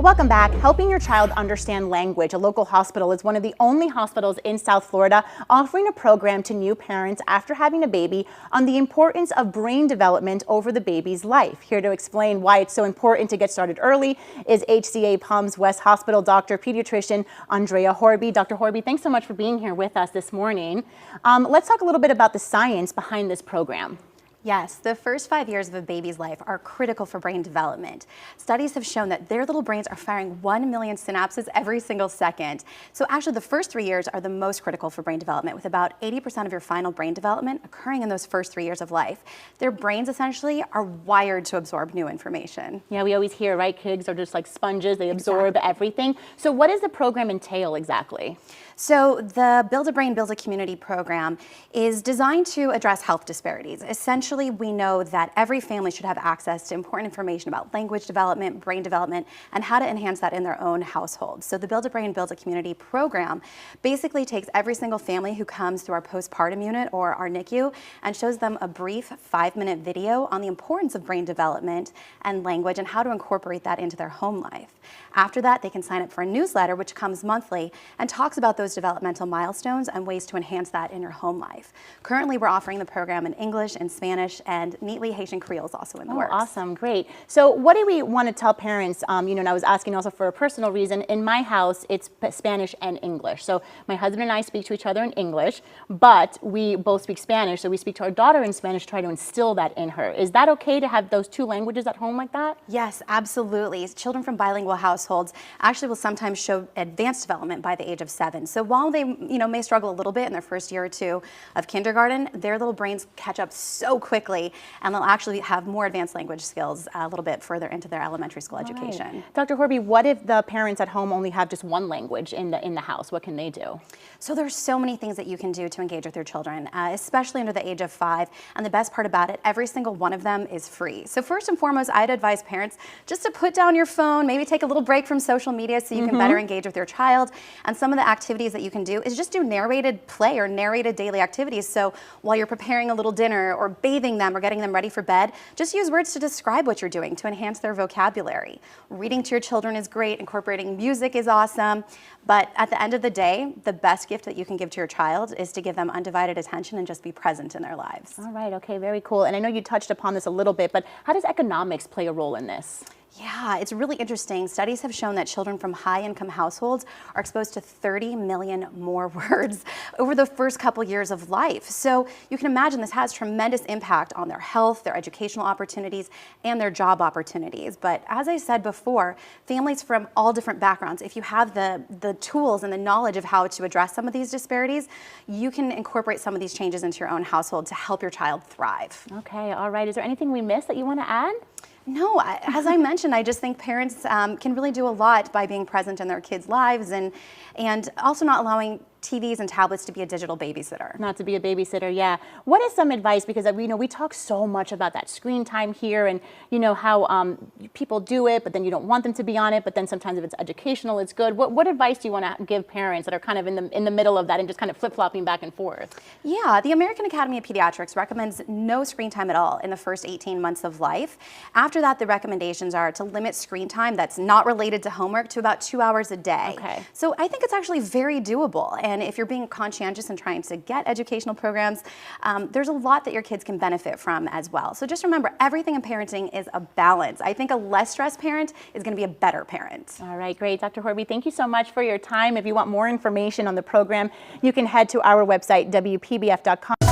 Welcome back. Helping your child understand language. A local hospital is one of the only hospitals in South Florida offering a program to new parents after having a baby on the importance of brain development over the baby's life. Here to explain why it's so important to get started early is HCA Palms West Hospital Doctor Pediatrician Andrea Horby. Dr. Horby, thanks so much for being here with us this morning. Let's talk a little bit about the science behind this program. Yes, the first 5 years of a baby's life are critical for brain development. Studies have shown that their little brains are firing 1 million synapses every single second. So actually the first 3 years are the most critical for brain development, with about 80% of your final brain development occurring in those first 3 years of life. Their brains essentially are wired to absorb new information. Yeah, we always hear, right, kids are just like sponges, they absorb everything. So what does the program entail exactly? So the Build a Brain, Build a Community program is designed to address health disparities. Essentially, we know that every family should have access to important information about language development, brain development, and how to enhance that in their own household. So the Build a Brain, Build a Community program basically takes every single family who comes to our postpartum unit or our NICU and shows them a brief 5-minute video on the importance of brain development and language and how to incorporate that into their home life. After that, they can sign up for a newsletter, which comes monthly and talks about those developmental milestones and ways to enhance that in your home life. Currently, we're offering the program in English and Spanish, and neatly Haitian Creole is also in the works. Awesome, great. So what do we want to tell parents? And I was asking also for a personal reason. In my house, it's Spanish and English. So my husband and I speak to each other in English, but we both speak Spanish. So we speak to our daughter in Spanish, try to instill that in her. Is that okay to have those two languages at home like that? Yes, absolutely. Children from bilingual households actually will sometimes show advanced development by the age of 7. So while they may struggle a little bit in their first year or two of kindergarten, their little brains catch up so quickly and they'll actually have more advanced language skills a little bit further into their elementary school education. Right. Dr. Horby, what if the parents at home only have just one language in the house? What can they do? So there's so many things that you can do to engage with your children, especially under the age of 5. And the best part about it, every single one of them is free. So first and foremost, I'd advise parents just to put down your phone, maybe take a little break from social media so you can better engage with your child. And some of the activities that you can do is just do narrated play or narrated daily activities. So while you're preparing a little dinner or bathing them or getting them ready for bed, just use words to describe what you're doing to enhance their vocabulary. Reading to your children is great. Incorporating music is awesome. But at the end of the day, the best gift that you can give to your child is to give them undivided attention and just be present in their lives. All right, okay, very cool. And I know you touched upon this a little bit, but how does economics play a role in this? Yeah, it's really interesting. Studies have shown that children from high-income households are exposed to 30 million more words over the first couple years of life. So you can imagine this has tremendous impact on their health, their educational opportunities, and their job opportunities. But as I said before, families from all different backgrounds, if you have the tools and the knowledge of how to address some of these disparities, you can incorporate some of these changes into your own household to help your child thrive. Okay, all right. Is there anything we missed that you want to add? No, as I mentioned, I just think parents can really do a lot by being present in their kids' lives and also not allowing TVs and tablets to be a digital babysitter. Not to be a babysitter, yeah. What is some advice, because we talk so much about that screen time here and how people do it, but then you don't want them to be on it, but then sometimes if it's educational, it's good. What advice do you want to give parents that are kind of in the middle of that and just kind of flip-flopping back and forth? Yeah, the American Academy of Pediatrics recommends no screen time at all in the first 18 months of life. After that, the recommendations are to limit screen time that's not related to homework to about 2 hours a day. Okay. So I think it's actually very doable. And if you're being conscientious and trying to get educational programs, there's a lot that your kids can benefit from as well. So just remember, everything in parenting is a balance. I think a less stressed parent is going to be a better parent. All right, great. Dr. Horby, thank you so much for your time. If you want more information on the program, you can head to our website, WPBF.com.